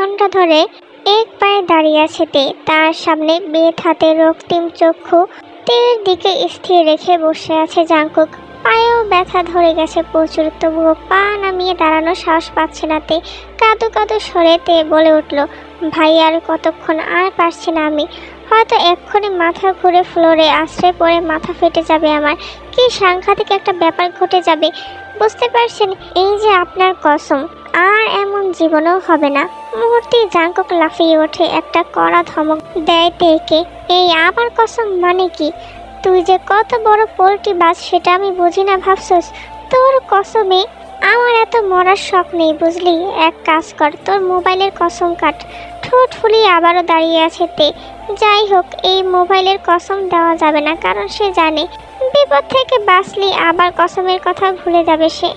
ঘন্টা ধরে এক পায়ে দাঁড়িয়ে আছে তে। তার সামনে বেত হাতে রক্তিম চক্ষু তের দিকে স্থির রেখে বসে আছে জাংকুক। পায়েও ব্যথা ধরে গেছে প্রচুর, তবুও পা নামিয়ে দাঁড়ানোর সাহস পাচ্ছে না তে। কাঁদো কাঁদো সরে তে বলে উঠল, ভাই আর কতক্ষণ, আর পারছি না আমি, হয়তো এক্ষুনি মাথা ঘুরে ফ্লোরে আশ্রয় পড়ে মাথা ফেটে যাবে আমার। কি সাংঘাতিক একটা ব্যাপার ঘটে যাবে, বুঝতে পারছেন? এই যে আপনার কসম, আর এমন জীবনেও হবে না। মুহূর্তেই জাংকুক লাফিয়ে ওঠে, একটা কড়া ধমক দেয় তেকে। এই আবার কসম মানে কি? তুই যে কত বড় পোল্ট্রি বাজ সেটা আমি বুঝি না ভাবছস? তোর কসমে আমার এত মরার শখ নেই বুঝলি। এক কাজ কর, তোর মোবাইলের কসম কাট। ঠোঁট ফুলিয়ে আবারও দাঁড়িয়ে আছে তে। যাই হোক, এই মোবাইলের কসম দেওয়া যাবে না, কারণ সে জানে বিপদ থেকে বাঁচলি আবার কসমের কথা ভুলে যাবে সে।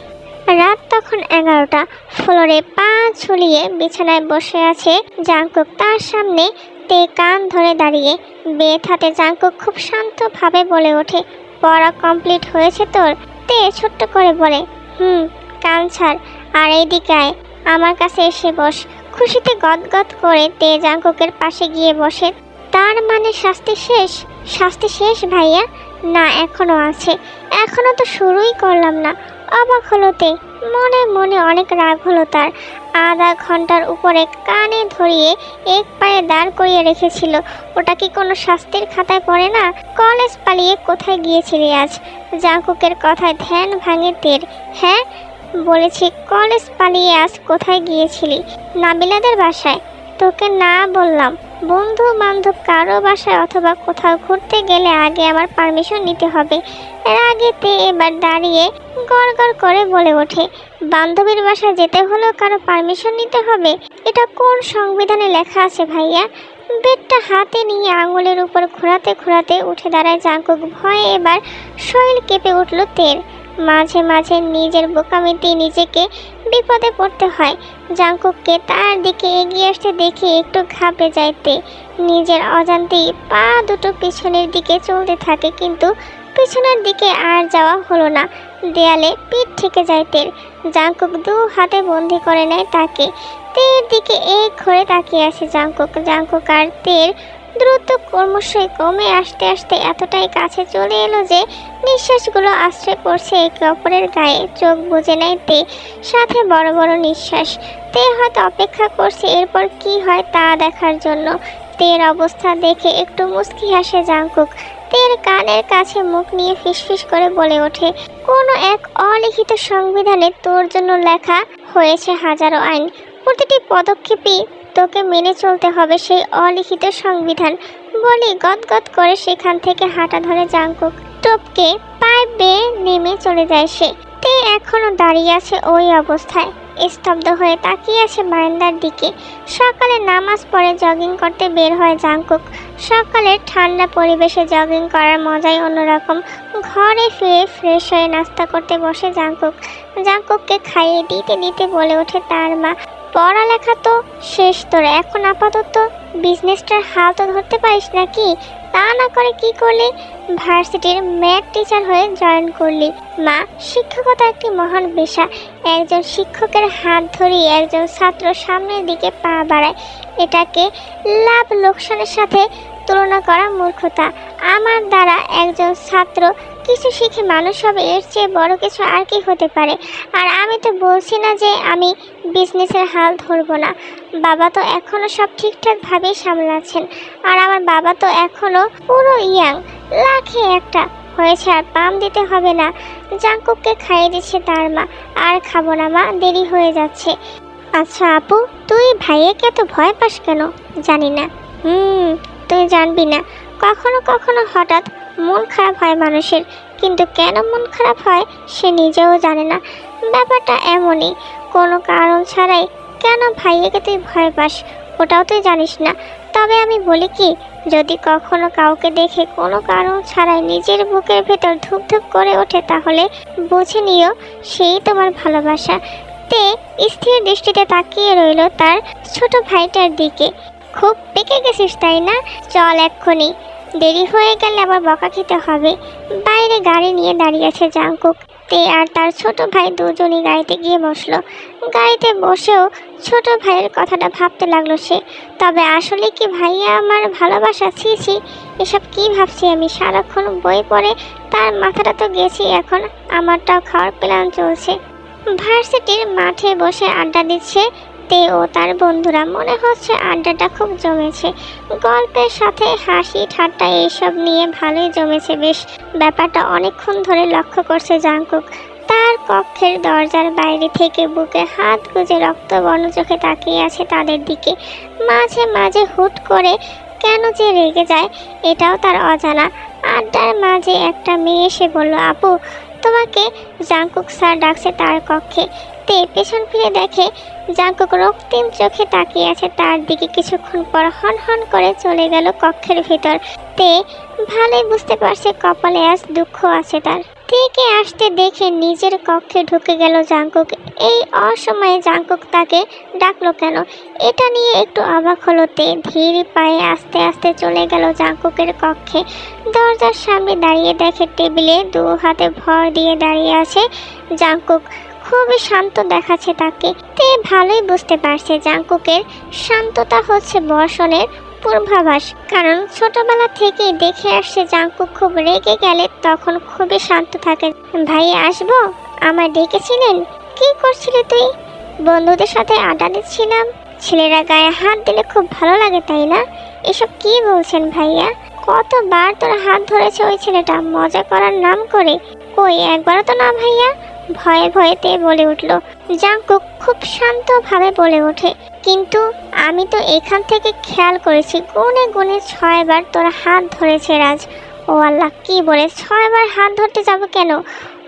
রাত তখন 11টা। ফ্লোরে পা ঝুলিয়ে বিছানায় বসে আছে জাংকুক। তার সামনে তে কান ধরে দাঁড়িয়ে। বেত হাতে জাংকুক খুব শান্তভাবে বলে ওঠে, পড়া কমপ্লিট হয়েছে তোর? তে ছোট্ট করে বলে, কান ছাড় আর এইদিকে আয়, আমার কাছে এসে বস। খুশিতে গদগদ করে তে জাংকুকের পাশে গিয়ে বসে। তার মানে শাস্তি শেষ? শাস্তি শেষ ভাইয়া? না, এখনো আছে, এখনো তো শুরুই করলাম না। অবাক হলো তে, মনে মনে অনেক রাগ হলো তার। আধা ঘন্টার উপরে কানে ধরিয়ে এক পায়ে দাঁড় করিয়ে রেখেছিল, ওটা কি কোনো শাস্তির খাতায় পড়ে না? কলেজ পালিয়ে কোথায় গিয়েছিলি আজ? জাংকুকের কথায় ধ্যান ভাঙে তের। হ্যাঁ বলেছি, কলেজ পালিয়ে আজ কোথায় গিয়েছিলি? নাবিলাদের বাসায়। তোকে না বললাম? বন্ধু বান্ধব কারো বাসায় অথবা কোথাও ঘুরতে গেলে আগে আমার পারমিশন নিতে হবে। এর আগে তে এবার দাঁড়িয়ে গড় গড় করে বলে ওঠে, বান্ধবীর বাসায় যেতে হলেও কারো পারমিশন নিতে হবে? এটা কোন সংবিধানে লেখা আছে ভাইয়া? বেডটা হাতে নিয়ে আঙুলের উপর ঘোরাতে ঘোরাতে উঠে দাঁড়ায় জাংকুক। ভয়ে এবার শরীর কেঁপে উঠল তের। মাঝে মাঝে নিজের বোকামিতে নিজেকে বিপদে পড়তে হয়। জাংকুককে তার দিকে এগিয়ে আসতে দেখে একটু ঘাবড়ে যায় তে। নিজের অজান্তেই পা দুটো পিছনের দিকে চলতে থাকে, কিন্তু পিছনের দিকে আর যাওয়া হলো না। দেয়ালে পিঠ ঠেকে যায় তের। জাংকুক দু হাতে বন্দি করে নেয় তাকে। তের দিকে এক ঘরে তাকিয়ে আছে জাংকুক। জাংকুক আর তের দ্রুত ক্রমশই কমে আসতে আসতে এতটাই কাছে চলে এলো যে নিঃশ্বাসগুলো আশ্রয় পড়ছে একে অপরের গায়ে। চোখ বুজে নেয় তে, সাথে বড় বড় নিঃশ্বাস। তে হয়তো অপেক্ষা করছে এরপর কি হয় তা দেখার জন্য। তের অবস্থা দেখে একটু মুচকি হাসে জাংকুক। তের কানের কাছে মুখ নিয়ে ফিসফিস করে বলে ওঠে, কোনো এক অলিখিত সংবিধানে তোর জন্য লেখা হয়েছে হাজারো আইন, প্রতিটি পদক্ষেপই তোকে মেনে চলতে হবে সেই অলিখিত সংবিধান। বলি গদগদ করে সেখান থেকে হাঁটা ধরে জাংকুক। টপকে পাইপ বেয়ে নেমে চলে যায় সে। তে এখনো দাঁড়িয়ে আছে ওই অবস্থায়, স্তব্ধ হয়ে তাকিয়ে আছে বারান্দার দিকে। সকালে নামাজ পড়ে জগিং করতে বের হয় জাংকুক। সকালের ঠান্ডা পরিবেশে জগিং করার মজাই অন্যরকম। ঘরে ফিরে ফ্রেশ হয়ে নাস্তা করতে বসে জাংকুক। জাংকুককে খাইয়ে দিতে দিতে বলে ওঠে তার মা, পড়ালেখা তো শেষ তোর, এখন আপাতত বিজনেসটার হাল তো ধরতে পারিস নাকি? তা না করে কি করলি? ভার্সিটির ম্যাথ টিচার হয়ে জয়েন করলি। মা, শিক্ষকতা একটি মহান পেশা। একজন শিক্ষকের হাত ধরিয়ে একজন ছাত্র সামনের দিকে পা বাড়ায়, এটাকে লাভ লোকসানের সাথে তুলনা করা মূর্খতা। আমার দ্বারা একজন ছাত্র কিছু শিখে মানুষ হবে, এর চেয়ে বড় কিছু আর কি হতে পারে? আর আমি তো বলছি না যে আমি বিজনেসের হাল ধরবো না। বাবা তো এখনও সব ঠিকঠাকভাবেই সামলাচ্ছেন, আর আমার বাবা তো এখনও পুরো ইয়াং, লাখে একটা হয়েছে, আর পাম দিতে হবে না। জাংকুককে খাইয়ে দিচ্ছে তার মা। আর খাবো না মা, দেরি হয়ে যাচ্ছে। আচ্ছা আপু, তুই ভাইয়াকে এত ভয় পাস কেন? জানি না। তুই জানবি না। কখনো কখনো হঠাৎ মন খারাপ হয় মানুষের, কিন্তু কেন মন খারাপ হয় সে নিজেও জানে না। ব্যাপারটা এমনই, কোনো কারণ ছাড়াই কেন ভাইয়াকে তুই ভয় পাস ওটাও তুই জানিস না। তবে আমি বলি কি, যদি কখনো কাউকে দেখে কোনো কারণ ছাড়াই নিজের বুকের ভেতর ধুপ ধুপ করে ওঠে, তাহলে বুঝে নিও সেই তোমার ভালোবাসা। তে স্থির দৃষ্টিতে তাকিয়ে রইল তার ছোট ভাইটার দিকে। খুব পেকে গেছিস তাই না? চল এক্ষুনি। দেরি হয়ে গেলে আবার বকা খেতে হবে। বাইরে গাড়ি নিয়ে দাঁড়িয়ে আছে জাংকুক। তে আর তার ছোট ভাই দুজনই গাড়িতে গিয়ে বসলো। গাড়িতে বসেও ছোট ভাইয়ের কথাটা ভাবতে লাগলো সে। তবে আসলে কি ভাইয়া আমার ভালোবাসা? ছি, এসব কি ভাবছি আমি? সারাক্ষণ বই পড়ে তার মাথাটা তো গেছি, এখন আমারটাও খাওয়ার প্ল্যান চলছে। ভার্সিটির মাঠে বসে আড্ডা দিচ্ছে তে ও তার বন্ধুরা। মনে হচ্ছে আড্ডাটা খুব জমেছে, গল্পের সাথে হাসি ঠাট্টা এইসব নিয়ে ভালোই জমেছে বেশ। ব্যাপারটা অনেকক্ষণ ধরে লক্ষ্য করছে জাংকুক। তার কক্ষের দরজার বাইরে থেকে বুকে হাত গুজে রক্তবর্ণ চোখে তাকিয়ে আছে তাদের দিকে। মাঝে মাঝে হুট করে কেন যে রেগে যায় এটাও তার অজানা। আড্ডার মাঝে একটা মেয়ে এসে বলল, আপু তোমাকে জাংকুক স্যার ডাকছে তার কক্ষে। তে পেছন ফিরে দেখে জাংকুক রক্তিম চোখে তাকিয়ে আছে তার দিকে। কিছুক্ষণ পর হন হন করে চলে গেল কক্ষের ভিতর। তে ভালোই বুঝতে পারছে কপালে আজ দুঃখ আছে তার। থেকে আসতে দেখে নিজের কক্ষে ঢুকে গেল জাংকুক। এই অসময়ে জাংকুক তাকে ডাকলো কেন, এটা নিয়ে একটু অবাক হলো তে। ধীর পায়ে আস্তে আস্তে চলে গেল জাংকুকের কক্ষে। দরজার সামনে দাঁড়িয়ে দেখে টেবিলে দু হাতে ভর দিয়ে দাঁড়িয়ে আছে জাংকুক। খুবই শান্ত দেখাচ্ছে তাকে। তে ভালোই বুঝতে পারছে জাংকুকের শান্ততা হচ্ছে বর্ষণের পূর্বাভাস, কারণ ছোটবেলা থেকেই দেখে আসছে জাংকুক খুব রেগে গেলে তখন খুবই শান্ত থাকে। ভাই আসবো? আমার ডেকেছিলেন? কি করছিলি তুই? বন্ধুদের সাথে আড্ডা দিচ্ছিলাম। ছেলেরা গায়ে হাত দিলে খুব ভালো লাগে তাই না? এসব কি বলছেন ভাইয়া? কতবার তোর হাত ধরেছে ওই ছেলেটা মজা করার নাম করে। কই একবারও তো না ভাইয়া। ভয়ে ভয়েতে বলে উঠল জাংকুক। খুব শান্তভাবে বলে ওঠে, কিন্তু আমি তো এখান থেকে খেয়াল করেছি গুনে গুনে 6 বার তোর হাত ধরেছে রাজ। ও আল্লাহ, কি বলে 6 বার হাত ধরতে যাব কেন?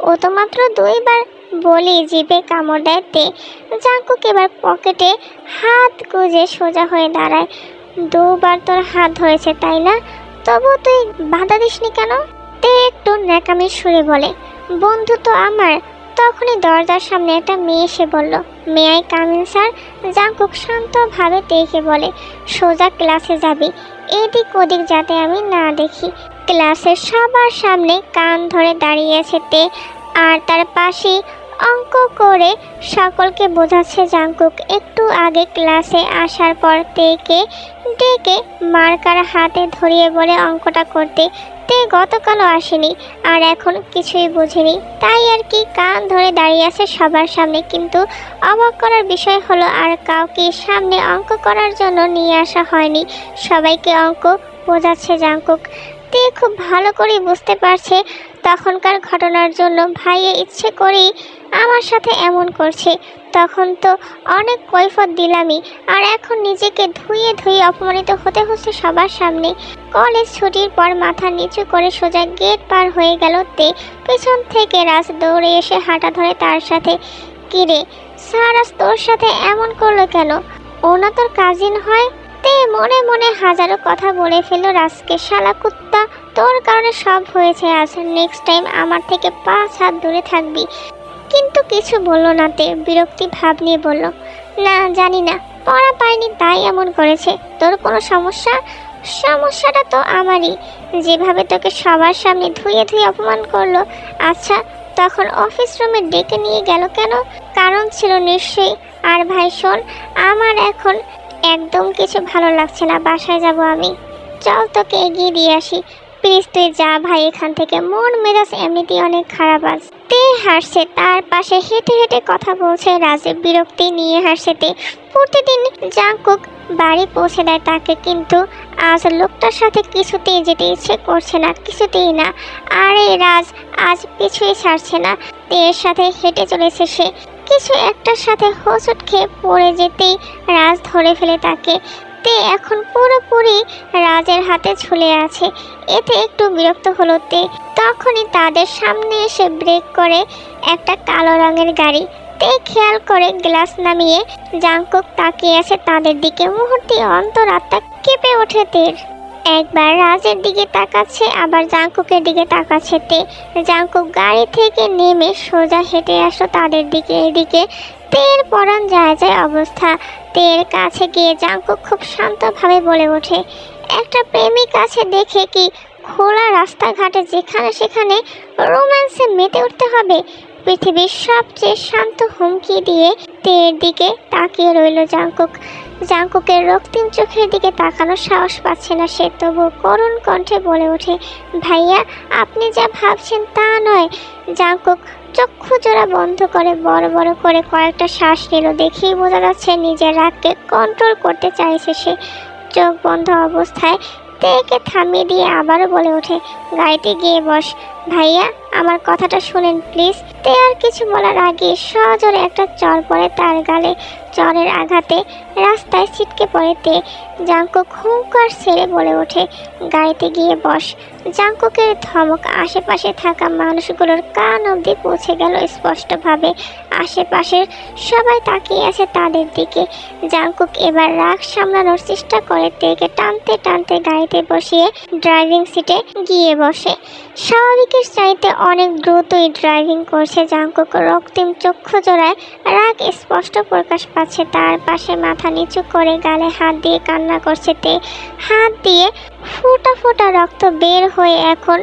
ও তো মাত্র 2 বার বলি জিভে কামড় দেয় তে। জাংকুক এবার পকেটে হাত গুজে সোজা হয়ে দাঁড়ায়। 2 বার তোর হাত ধরেছে তাই না? তবু তুই বাধা দিসনি কেন? তে একটু ন্যাকামির সুরে বলে, বন্ধু তো আমার। তখনই দরজার সামনে একটা মেয়ে এসে বলল, may I come in sir? Jungkook শান্তভাবে তেকে বলে, সোজা ক্লাসে যাবি, এদিক ওদিক যাতে আমি না দেখি। ক্লাসের সবার সামনে কান ধরে দাঁড়িয়ে আছে তে, আর তার পাশে অঙ্ক করে সকলকে বোঝাচ্ছে জাংকুক। একটু আগে ক্লাসে আসার পর তেকে ডেকে মার্কার হাতে ধরিয়ে বলে অঙ্কটা করতে। তে গতকালও আসেনি আর এখন কিছুই বোঝেনি, তাই আর কি কান ধরে দাঁড়িয়ে আছে সবার সামনে। কিন্তু অবাক করার বিষয় হলো আর কাউকে সামনে অঙ্ক করার জন্য নিয়ে আসা হয়নি, সবাইকে অঙ্ক বোঝাচ্ছে জাংকুক। তে খুব ভালো করে বুঝতে পারছে তখনকার ঘটনার জন্য ভাইয়া ইচ্ছে করেই আমার সাথে এমন করছে। তখন তো অনেক কৈফত দিলামই, আর এখন নিজেকে ধুয়ে ধুয়ে অপমানিত হতে হচ্ছে সবার সামনে। কলেজ ছুটির পর মাথা নিচু করে সোজা গেট পার হয়ে গেল তে। পেছন থেকে রাজ দৌড়ে এসে হাঁটা ধরে তার সাথে। কিরে স্যার আজ তোর সাথে এমন করলো কেন? ও না তোর কাজিন হয়? তে মনে মনে হাজারো কথা বলে ফেলল রাজকে। শালা কুত্তা, তোর কারণে সব হয়েছে আজ। নেক্সট টাইম আমার থেকে 5 হাত দূরে থাকবি। কিন্তু কিছু বলল না তে, বিরক্তি ভাব নিয়ে বলল, না জানি না, পড়া পায়নি তাই এমন করেছে। তোর কোনো সমস্যা? সমস্যাটা তো আমারই, যেভাবে তোকে সবার সামনে ধুয়ে ধুয়ে অপমান করলো। আচ্ছা তখন অফিস রুমে ডেকে নিয়ে গেল কেন? কারণ ছিল নিশ্চয়ই। আর ভাই শোন, আমার এখন একদম কিছু ভালো লাগছে না, বাসায় যাব আমি। চল তোকে এগিয়ে দিয়ে আসি। প্লিজ তুই যা ভাই এখান থেকে, মন মেজাজ এমনিতেই অনেক খারাপ আজ। তে হাসছে, তার পাশে হেঁটে হেঁটে কথা বলছে রাজে। বিরক্তি নিয়ে হাসছে তে। প্রতিদিন জাংকুক বাড়ি পৌঁছে দেয় তাকে, কিন্তু আজ লোকটার সাথে কিছুতেই যেতে ইচ্ছে করছে না, কিছুতেই না। আরে রাজ আজ পিছুই ছাড়ছে না, তের সাথে হেঁটে চলেছে সে। কিছু একটার সাথে হোঁচট খেয়ে পড়ে যেতেই রাজ ধরে ফেলে তাকে। তে এখন পুরোপুরি রাজের হাতে ঝুলে আছে। এতে একটু বিরক্ত হলো তে। তখনই তাদের সামনে এসে ব্রেক করে একটা কালো রঙের গাড়ি। তে খেয়াল করে গ্লাস নামিয়ে জাংকুক তাকিয়ে আছে তাদের দিকে। মুহূর্তে অন্তরাত্মা কেঁপে ওঠে তের। একবার রাজের দিকে তাকাচ্ছে, আবার জাংকুকের দিকে তাকাচ্ছে তে। জাংকুক গাড়ি থেকে নেমে সোজা হেঁটে আসলো তাদের দিকে। এদিকে তের পরাণ যায় যায় অবস্থা। তের কাছে গিয়ে জাংকুক খুব শান্তভাবে বলে ওঠে, একটা প্রেমিক আছে দেখে কি খোলা রাস্তাঘাটে যেখানে সেখানে রোম্যান্সে মেতে উঠতে হবে? পৃথিবীর সবচেয়ে শান্ত হুমকি দিয়ে তের দিকে তাকিয়ে রইল জাংকুক। জাংকুকের রক্তিম চোখের দিকে তাকানোর সাহস পাচ্ছে না সে, তবু করুণ কণ্ঠে বলে ওঠে, ভাইয়া আপনি যা ভাবছেন তা নয়। জাংকুক চক্ষু জোড়া বন্ধ করে বড় বড় করে কয়েকটা শ্বাস নিল। দেখেই বোঝা যাচ্ছে নিজের রাগকে কন্ট্রোল করতে চাইছে সে। চোখ বন্ধ অবস্থায় তেকে থামিয়ে দিয়ে আবারও বলে ওঠে, গাড়িতে গিয়ে বস। ভাইয়া আমার কথাটা শুনেন প্লিজ। তে আর কিছু বলার আগে সজোরে একটা চর পড়ে তার গালে। চরের আঘাতে রাস্তায় ছিটকে পড়ে তে। জাংকুক হুঙ্কার ছেড়ে বলে ওঠে, গাড়িতে গিয়ে বস। জাংকুকের ধমক আশেপাশে থাকা মানুষগুলোর কান অবধি পৌঁছে গেল স্পষ্টভাবে। আশেপাশের সবাই তাকিয়ে আছে তাদের দিকে। জাংকুক এবার রাগ সামলানোর চেষ্টা করে তেকে টানতে টানতে গাড়িতে বসিয়ে ড্রাইভিং সিটে গিয়ে বসে। স্বাভাবিকের চাইতে অনেক দ্রুতই ড্রাইভিং করছে জাংকুক। রক্তিম চক্ষু জোড়ায় রাগ স্পষ্ট প্রকাশ পাচ্ছে। তার পাশে মাথা নিচু করে গালে হাত দিয়ে কান্না করছে তে। হাত দিয়ে ফোঁটা ফোঁটা রক্ত বের হয়ে এখন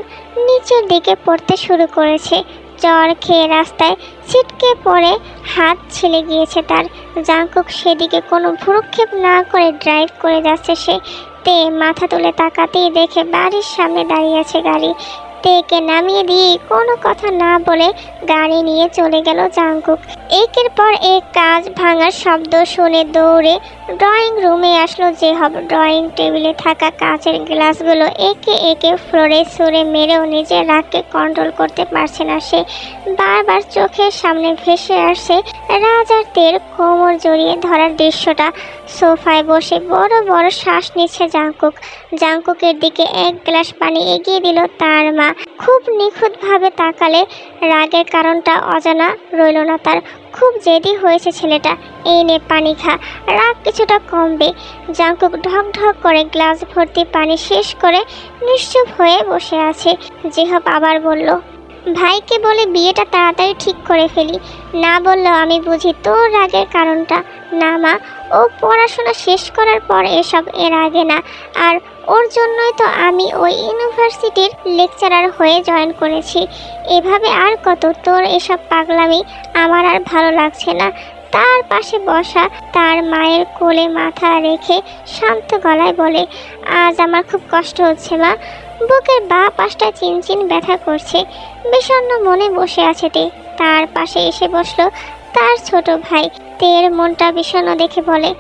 নিচের দিকে পড়তে শুরু করেছে। চর খেয়ে রাস্তায় ছিটকে পড়ে হাত ছিলে গিয়েছে তার। জাংকুক সেদিকে কোনো ভ্রুক্ষেপ না করে ড্রাইভ করে যাচ্ছে সে। তে মাথা তুলে তাকাতেই দেখে বাড়ির সামনে দাঁড়িয়ে আছে গাড়ি। তেকে নামিয়ে দিয়ে কোনো কথা না বলে গাড়ি নিয়ে চলে গেল জাংকুক। একের পর এক কাজ ভাঙার শব্দ শুনে দৌড়ে ড্রয়িং রুমে আসলো যেহব। ড্রয়িং টেবিলে থাকা কাচের গ্লাসগুলো একে একে ফ্লোরে ছুঁড়ে মেরেও নিজের রাগকে কন্ট্রোল করতে পারছে না সে। বারবার চোখের সামনে ভেসে আসছে রাজ আর তের কোমর জড়িয়ে ধরার দৃশ্যটা। সোফায় বসে বড় বড় শ্বাস নিচ্ছে জাংকুক। জাংকুকের দিকে এক গ্লাস পানি এগিয়ে দিল তার মা। খুব নিখুঁতভাবে তাকালে রাগের কারণটা অজানা রইল না তার। খুব জেদি হয়েছে ছেলেটা, এই নে পানি খা, রাগ কিছুটা কমবে। জাংকুক ঢক ঢক করে গ্লাস ভর্তি পানি শেষ করে নিশ্চুপ হয়ে বসে আছে। যেহব আবার বলল, ভাইকে বলে বিয়েটা তাড়াতাড়ি ঠিক করে ফেলি, না বললেও আমি বুঝি তোর রাগের কারণটা। না মা, ও পড়াশোনা শেষ করার পর এসব এর আগে না, আর ওর জন্যই তো আমি ওই ইউনিভার্সিটির লেকচারার হয়ে জয়েন করেছি। এভাবে আর কত তোর এসব পাগলামি আমার আর ভালো লাগছে না। তার পাশে বসা তার মায়ের কোলে মাথা রেখে শান্ত গলায় বলে, আজ আমার খুব কষ্ট হচ্ছে মা, বুকের বাঁ পাশটা চিনচিন ব্যথা করছে। বিষণ্ণ মনে বসে আছে তে। তার পাশে এসে বসলো তার ছোট ভাই। তের মনটা বিষণ্ণ দেখে বলে,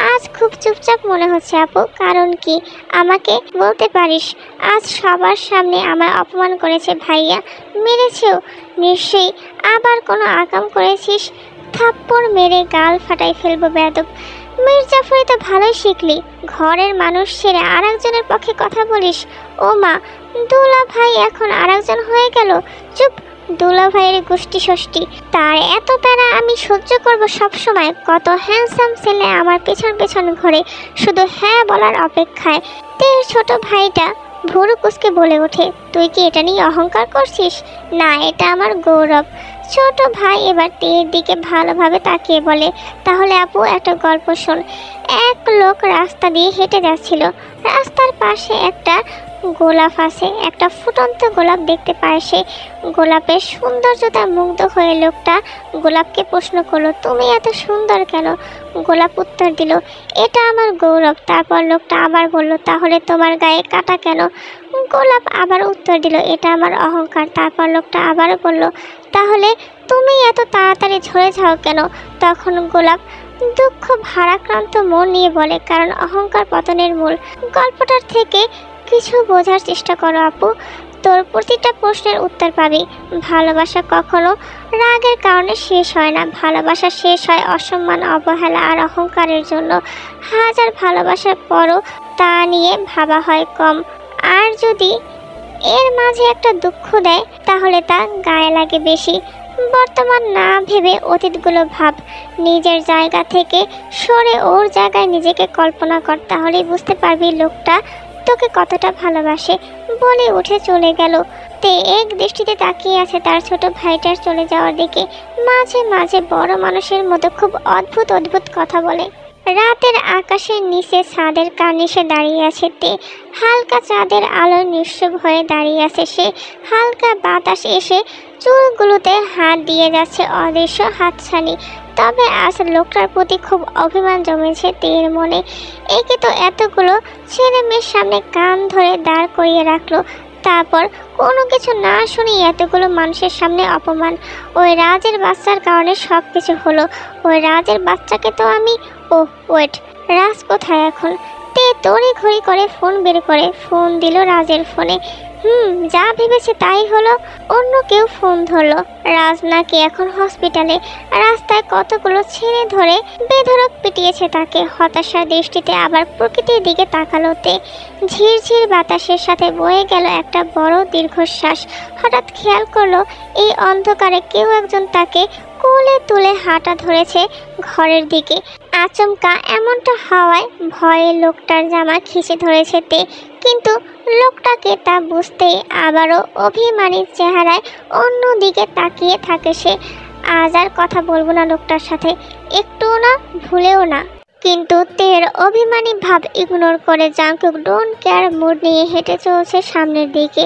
আজ খুব চুপচাপ মনে হচ্ছে আপু, কারণ কি আমাকে বলতে পারিস? আজ সবার সামনে আমায় অপমান করেছে ভাইয়া, মেরেছেও। নিশ্চয়ই আবার কোনো আকাম করেছিস, থাপ্পড় মেরে গাল ফাটাই ফেলবো বেয়াদব। মির্জাফরি তো ভালোই শিখলি, ঘরের মানুষ ছেড়ে আর একজনের পক্ষে কথা বলিস। ও মা, দুলা ভাই এখন আর একজন হয়ে গেল। চুপ, দুলা ভাইয়ের গোষ্ঠী ষষ্ঠী, তার এত প্যারা আমি সহ্য করব সব সময়? কত হ্যান্ডসাম ছেলে আমার পেছন পেছন ঘোরে, শুধু হ্যাঁ বলার অপেক্ষায়। তের ছোট ভাইটা ভুরু কুচকে বলে ওঠে, তুই কি এটা নিয়ে অহংকার করছিস? না, এটা আমার গৌরব। ছোট ভাই এবার তের দিকে ভালোভাবে তাকিয়ে বলে, তাহলে আপু একটা গল্প শোন। এক লোক রাস্তা দিয়ে হেঁটে যাচ্ছিল। রাস্তার পাশে একটা গোলাপ আছে। একটা ফুটন্ত গোলাপ দেখতে পায় সে। গোলাপের সৌন্দর্যতা মুগ্ধ হয়ে লোকটা গোলাপকে প্রশ্ন করলো, তুমি এত সুন্দর কেন? গোলাপ উত্তর দিল, এটা আমার গৌরব। তারপর লোকটা আবার বলল, তাহলে তোমার গায়ে কাটা কেন? গোলাপ আবার উত্তর দিল, এটা আমার অহংকার। তারপর লোকটা আবারও বলল, তাহলে তুমি এত তাড়াতাড়ি ঝরে যাও কেন? তখন গোলাপ দুঃখ ভারাক্রান্ত মন নিয়ে বলে, কারণ অহংকার পতনের মূল। গল্পটার থেকে কিছু বোঝার চেষ্টা করো আপু, তোর প্রতিটা প্রশ্নের উত্তর পাবি। ভালোবাসা কখনো রাগের কারণে শেষ হয় না, ভালোবাসা শেষ হয় অসম্মান, অবহেলা আর অহংকারের জন্য। হাজার ভালোবাসার পরও তা নিয়ে ভাবা হয় কম, আর যদি এর মাঝে একটা দুঃখ দেয় তাহলে তা গায়ে লাগে বেশি। বর্তমান না ভেবে অতীতগুলো ভাব। নিজের জায়গা থেকে সরে ওর জায়গায় নিজেকে কল্পনা কর, তাহলেই বুঝতে পারবি লোকটা তোকে কতটা ভালোবাসে। বলে উঠে চলে গেল। তে এক দৃষ্টিতে তাকিয়ে আছে তার ছোট ভাইটার চলে যাওয়ার দিকে। মাঝে মাঝে বড় মানুষের মতো খুব অদ্ভুত অদ্ভুত কথা বলে। রাতের আকাশের নিচে ছাদের কার্নিশে দাঁড়িয়ে আছে তে। হালকা চাঁদের আলোয় নিঃসব হয়ে দাঁড়িয়ে আছে সে। হালকা বাতাস এসে চুলগুলোতে হাত দিয়ে যাচ্ছে অদৃশ্য হাতছানি। তবে আজ লোকটার প্রতি খুব অভিমান জমেছে তের মনে। একে তো এতগুলো ছেলে মেয়ের সামনে কান ধরে দাঁড় করিয়ে রাখলো, তারপর কোনো কিছু না শুনে এতগুলো মানুষের সামনে অপমান। ওই রাজের বাচ্চার কারণে সব কিছু হলো। ওই রাজের বাচ্চাকে তো আমি ওয়েট, রাজ কোথায় এখন? তে তড়ি ঘড়ি করে ফোন বের করে ফোন দিল রাজের ফোনে। যা ভেবেছে তাই হলো, অন্য কেউ ফোন ধরলো। রাজ নাকি এখন হসপিটালে। রাস্তায় কতগুলো ছেলে ধরে বেধড়ক পিটিয়েছে তাকে। হতাশার দৃষ্টিতে আবার প্রকৃতির দিকে তাকালো তে। ঝিরঝির বাতাসের সাথে বয়ে গেল একটা বড় দীর্ঘশ্বাস। হঠাৎ খেয়াল করলো এই অন্ধকারে কেউ একজন তাকে কোলে তুলে হাঁটা ধরেছে ঘরের দিকে। আচমকা এমনটা হওয়ায় ভয়ে লোকটার জামা খিঁচে ধরেছে তে, কিন্তু লোকটাকে তা বুঝতেই আবারও অভিমানী চেহারায় অন্য দিকে তাকিয়ে থাকে সে। আজ আর কথা বলবো না লোকটার সাথে, একটুও না, ভুলেও না। কিন্তু তের অভিমানী ভাব ইগনোর করে জাংকুক ডোন্ট কেয়ার মুড নিয়ে হেঁটে চলছে সামনের দিকে।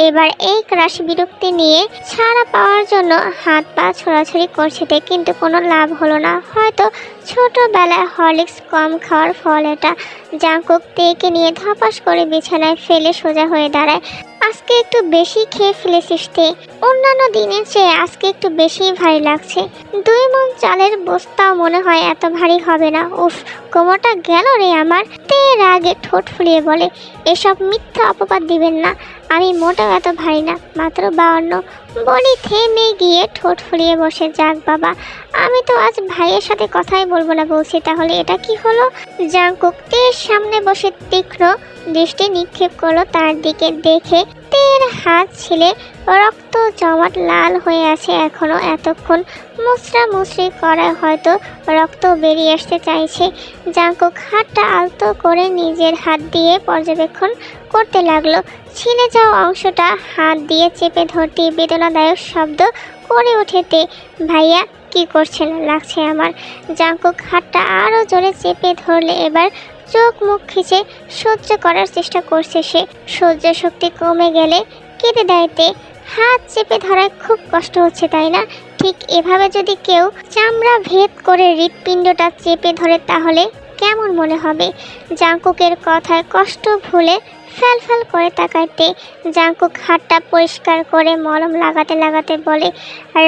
এবার এই ক্রাশ বিরক্তি নিয়ে ছাড়া পাওয়ার জন্য হাত পা ছোড়াছড়ি করছে তে, কিন্তু কোনো লাভ হলো না। হয়তো ছোটবেলায় হরলিক্স কম খাওয়ার ফল এটা। জাংকুক তেকে নিয়ে ধপাস করে বিছানায় ফেলে সোজা হয়ে দাঁড়ায়। আজকে একটু বেশি খেয়ে ফেলেছিস তে, অন্যান্য দিনের চেয়ে আজকে একটু বেশি ভারী লাগছে। 2 মণ চালের বস্তাও মনে হয় এত ভারী হবে না। উফ, কোমরটা গেল রে আমার। তে রাগে ঠোঁট ফুলিয়ে বলে, এসব মিথ্যা অপবাদ দিবেন না, আমি মোটেও এত ভারী না, মাত্র 52। বলি থেমে গিয়ে ঠোঁট ফুলিয়ে বসে, যাক বাবা, আমি তো আজ ভাইয়ের সাথে কথাই বলবো না বলছি, তাহলে এটা কি হলো? জাংকুক তের সামনে বসে তীক্ষ্ণ দৃষ্টি নিক্ষেপ করলো তার দিকে। দেখে তের হাত ছিলে রক্ত জমাট লাল হয়ে আছে এখনো। এতক্ষণ মুচড়া মুচড়ি করায় হয়তো রক্ত বেরিয়ে আসতে চাইছে। জাংকুক হাতটা আলতো করে নিজের হাত দিয়ে পর্যবেক্ষণ করতে লাগলো। ছিলে যাওয়া অংশটা হাত দিয়ে চেপে ধরতে বেদনাদায়ক শব্দ করে ওঠেতে, ভাইয়া কি করছেন? লাগছে আমার। জাংকুক হাতটা আরও জোরে চেপে ধরলে এবার চোখ মুখ খিচে সহ্য করার চেষ্টা করছে সে। সহ্য শক্তি কমে গেলে কেঁদে দেয়তে। হাত চেপে ধরায় খুব কষ্ট হচ্ছে তাই না? ঠিক এভাবে যদি কেউ চামড়া ভেদ করে হৃৎপিণ্ডটা চেপে ধরে তাহলে কেমন মনে হবে? জাংকুকের কথায় কষ্ট ভুলে ফ্যাল করে তাকাইতে। জাংকুক হাতটা পরিষ্কার করে মলম লাগাতে লাগাতে বলে,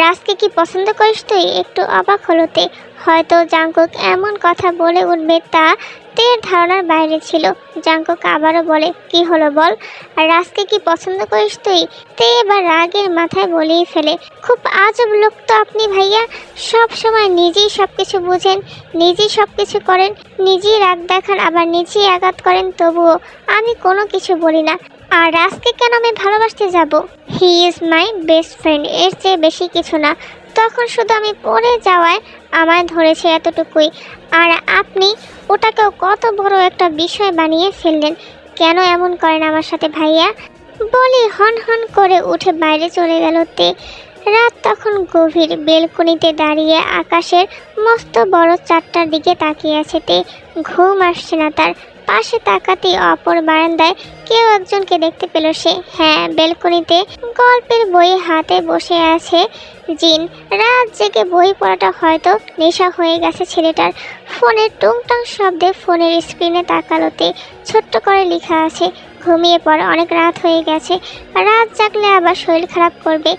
রাজকে কি পছন্দ করিস তুই? একটু অবাক হলোতে। হয়তো জাংকুক এমন কথা বলে উঠবে তা তের ধারণার বাইরে ছিল। জাংকুক আবারও বলে, কি হলো বল, রাজকে কি পছন্দ করিস তুই? তে এবার রাগের মাথায় বলেই ফেলে, খুব আজব লোক তো আপনি ভাইয়া, সব সময় নিজেই সব কিছু বুঝেন, নিজেই সব কিছু করেন, নিজেই রাগ দেখান, আবার নিজেই আঘাত করেন, তবুও আমি কোনো কিছু বলি না। আর রাজকে কেন আমি ভালোবাসতে যাব? He is my best friend, এর চেয়ে বেশি কিছু না। তখন শুধু আমি পড়ে যাওয়ায় আমায় ধরেছে এতটুকুই, আর আপনি ওটাকেও কত বড় একটা বিষয় বানিয়ে ফেললেন। কেন এমন করেন আমার সাথে ভাইয়া? বলি হন হন করে উঠে বাইরে চলে গেল তে। রাত তখন গভীর। বেলকনিতে দাঁড়িয়ে আকাশের মস্ত বড় চাঁদটার দিকে তাকিয়ে আছে তে। ঘুম আসছে না তার। পাশে তাকাতেই অপর বারান্দায় কেউ একজনকে দেখতে পেল সে। হ্যাঁ, বেলকনিতে গল্পের বই হাতে বসে আছে জিন। রাত জেগে বই পড়াটা হয়তো নেশা হয়ে গেছে ছেলেটার। ফোনের টুংটাং শব্দে ফোনের স্ক্রিনে তাকালোতে ছোট্ট করে লেখা আছে, ঘুমিয়ে পড়, অনেক রাত হয়ে গেছে, রাত জাগলে আবার শরীর খারাপ করবে।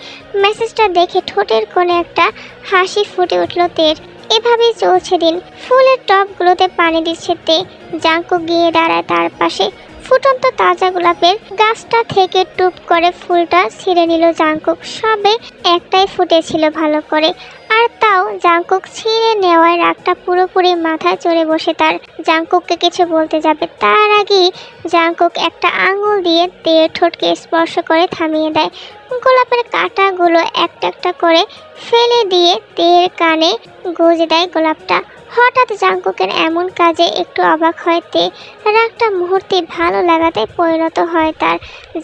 মেসেজটা দেখে ঠোঁটের কোণে একটা হাসি ফুটে উঠল তের। এভাবেই চলছে দিন। ফুলের টবগুলোতে পানি দিচ্ছে তে। জাংকুক গিয়ে দাঁড়ায় তার পাশে। ফুটন্ত তাজা গোলাপের গাছটা থেকে টুপ করে ফুলটা ছিঁড়ে নিল জাংকুক। সবে একটাই ফুটেছিল ভালো করে, আর তাও জাংকুক ছিঁড়ে নেওয়ায় রাগটা পুরোপুরি মাথায় চড়ে বসে তার। জাংকুককে কিছু বলতে যাবে তার আগেই জাংকুক একটা আঙুল দিয়ে তের ঠোঁটকে স্পর্শ করে থামিয়ে দেয়। গোলাপের কাঁটাগুলো একটা একটা করে ফেলে দিয়ে তের কানে গুঁজে দেয় গোলাপটা। হঠাৎ জাংকুকের এমন কাজে একটু অবাক হয় তে। রাগটা মুহূর্তে ভালো লাগাতে পরিণত হয় তার।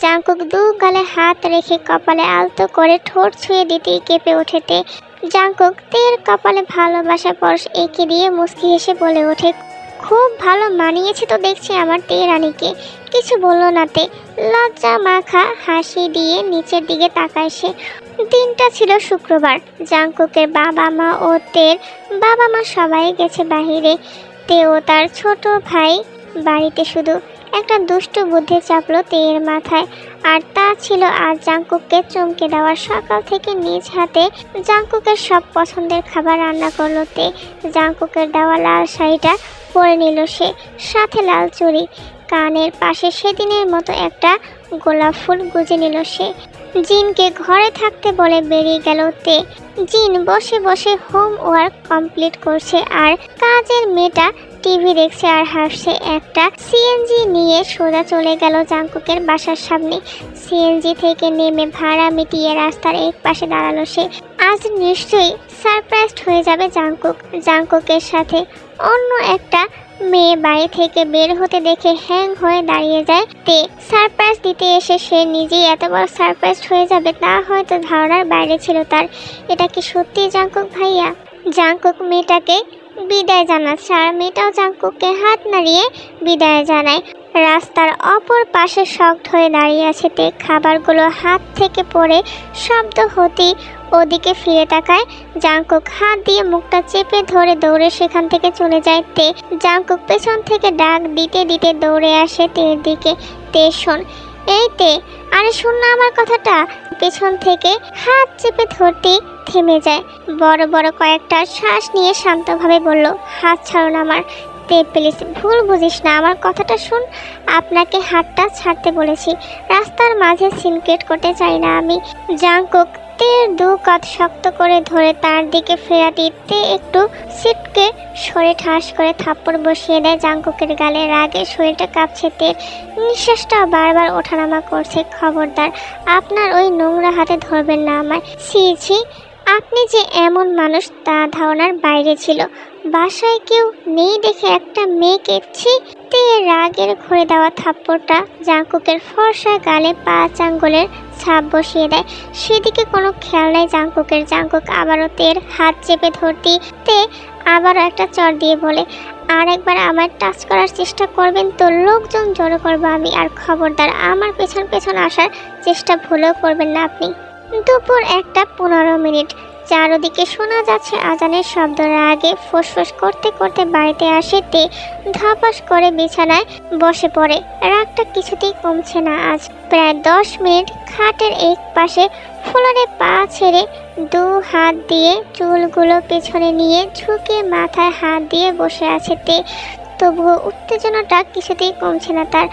জাংকুক দু গালে হাত রেখে কপালে আলতো করে ঠোঁট ছুঁয়ে দিতেই কেঁপে ওঠে তে। জাংকুক তের কপালে ভালোবাসা পরশ এঁকে দিয়ে মুচকি হেসে বলে ওঠে, খুব ভালো মানিয়েছে তো দেখছি আমার তে রানীকে। কিছু বলল না তে, লজ্জা মাখা হাসি দিয়ে নিচের দিকে তাকায় সে। দিনটা ছিল শুক্রবার। জাংকুকের বাবা মা ও তের বাবা মা সবাই গেছে বাহিরে। তে ও তার ছোট ভাই বাড়িতে। শুধু একটা দুষ্টু বুদ্ধি চাপলো তের মাথায়, আর তা ছিল আজ জাংকুককে চমকে দেওয়ার। সকাল থেকে নিজ হাতে জাংকুকের সব পছন্দের খাবার রান্না করলো তে। জাংকুকের দেওয়া লাল শাড়িটা পরে নিল সে, সাথে লাল চুড়ি। কানের পাশে সেদিনের মতো একটা গোলাপ ফুল গুজে নিল সে। জিনকে ঘরে থাকতে বলে বেরিয়ে গেল তে। জিন বসে বসে হোমওয়ার্ক কমপ্লিট করছে, আর কাজের মেয়েটা টিভি দেখছে আর হাসছে। একটা সিএনজি নিয়ে সোজা চলে গেল জাংকুকের বাসার সামনে। সিএনজি থেকে নেমে ভাড়া মিটিয়ে রাস্তার এক পাশে দাঁড়ালো সে। আজ নিশ্চয়ই সারপ্রাইজড হয়ে যাবে জাংকুক। জাংকুকের সাথে অন্য একটা মেয়ে বাড়ি থেকে বের হতে দেখে হ্যাং হয়ে দাঁড়িয়ে যায় তে। সারপ্রাইজ দিতে এসে সে নিজেই এত বড় সারপ্রাইজ হয়ে যাবে তা হয়তো ধারণার বাইরে ছিল তার। এটা কি সত্যি জাংকুক ভাইয়া? জাংকুক মেয়েটাকে বিদায় জানাচ্ছে, আর মেয়েটাও জাংকুককে হাত নাড়িয়ে বিদায় জানায়। রাস্তার অপর পাশে শক্ট হয়ে দাঁড়িয়ে আছে তে। খাবারগুলো হাত থেকে পড়ে শব্দ হতেই ওদিকে ফিরে তাকায় জাংকুক। হাত দিয়ে মুখটা চেপে ধরে দৌড়ে সেখান থেকে চলে যায় তে। জাংকুক পেছন থেকে ডাক দিতে দিতে দৌড়ে আসে তের দিকে। তে শোন, এই তে, আরে শোন না আমার কথাটা। পেছন থেকে হাত চেপে ধরতেই থেমে যায়। বড় বড় কয়েকটা শ্বাস নিয়ে শান্তভাবে বলল, হাত ছাড়ুন আমার। তে প্লিজ, ভুল বুঝিস না, আমার কথাটা শুন। আপনাকে হাতটা ছাড়তে বলেছি। রাস্তার মাঝে সিনক্রেট করতে চাই না আমি। জাংকুক তের দু কাঁধ শক্ত করে ধরে তার দিকে ফেরা দিতে একটু সিটকে সরে ঠাস করে থাপ্পড় বসিয়ে দেয় জাংকুকের গালে। রাগে শরীরটা কাঁপছে তের, নিঃশ্বাসটা বারবার ওঠানামা করছে। খবরদার, আপনার ওই নোংরা হাতে ধরবেন না আমায়। ছি ছি, আপনি যে এমন মানুষ তা ধারণার বাইরে ছিল। বাসায় কেউ নেই দেখে একটা মেয়েকে ছি। তে রাগের ঘুরে দেওয়া থাপ্পড়টা জাংকুকের ফর্সা গালে 5 আঙ্গুলের ছাপ বসিয়ে দেয়। সেদিকে কোনো খেয়াল নাই জাংকুকের। জাংকুক আবারও তের হাত চেপে ধরতেই তে আবারও একটা চড় দিয়ে বলে, আর একবার আমার টাচ করার চেষ্টা করবেন তো লোকজন জড়ো করবো আমি। আর খবরদার, আমার পেছন পেছন আসার চেষ্টা ভুলেও করবেন না আপনি। দুপুর 1:15। চারদিকে শোনা যাচ্ছে আজানের শব্দ। রাগে ফোঁসফোঁস করতে করতে বাড়িতে আসে তে। ধপাস করে বিছানায় বসে পড়ে। রাগটা কিছুতেই কমছে না আজ। প্রায় 10 মিনিট খাটের এক পাশে ফ্লোরে পা ছেড়ে 2 হাত দিয়ে চুলগুলো পেছনে নিয়ে ঝুঁকে মাথায় হাত দিয়ে বসে আছে তে। তবুও উত্তেজনাটা কিছুতেই কমছে না তার।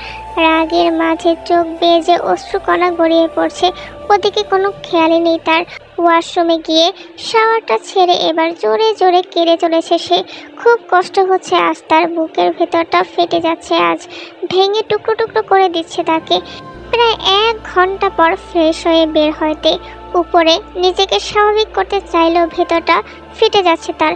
রাগের মাঝে চোখ বেজে অশ্রুকণা গড়িয়ে পড়ছে। ওদিকে কোনো খেয়ালই নেই তার। ওয়াশরুমে গিয়ে শাওয়ারটা ছেড়ে এবার জোরে জোরে কেঁদে চলেছে সে। খুব কষ্ট হচ্ছে আজ তার। বুকের ভেতরটা ফেটে যাচ্ছে আজ, ভেঙে টুকরো টুকরো করে দিচ্ছে তাকে। প্রায় 1 ঘন্টা পর ফ্রেশ হয়ে বের হইতে উপরে নিজেকে স্বাভাবিক করতে চাইলেও ভেতরটা ফেটে যাচ্ছে তার।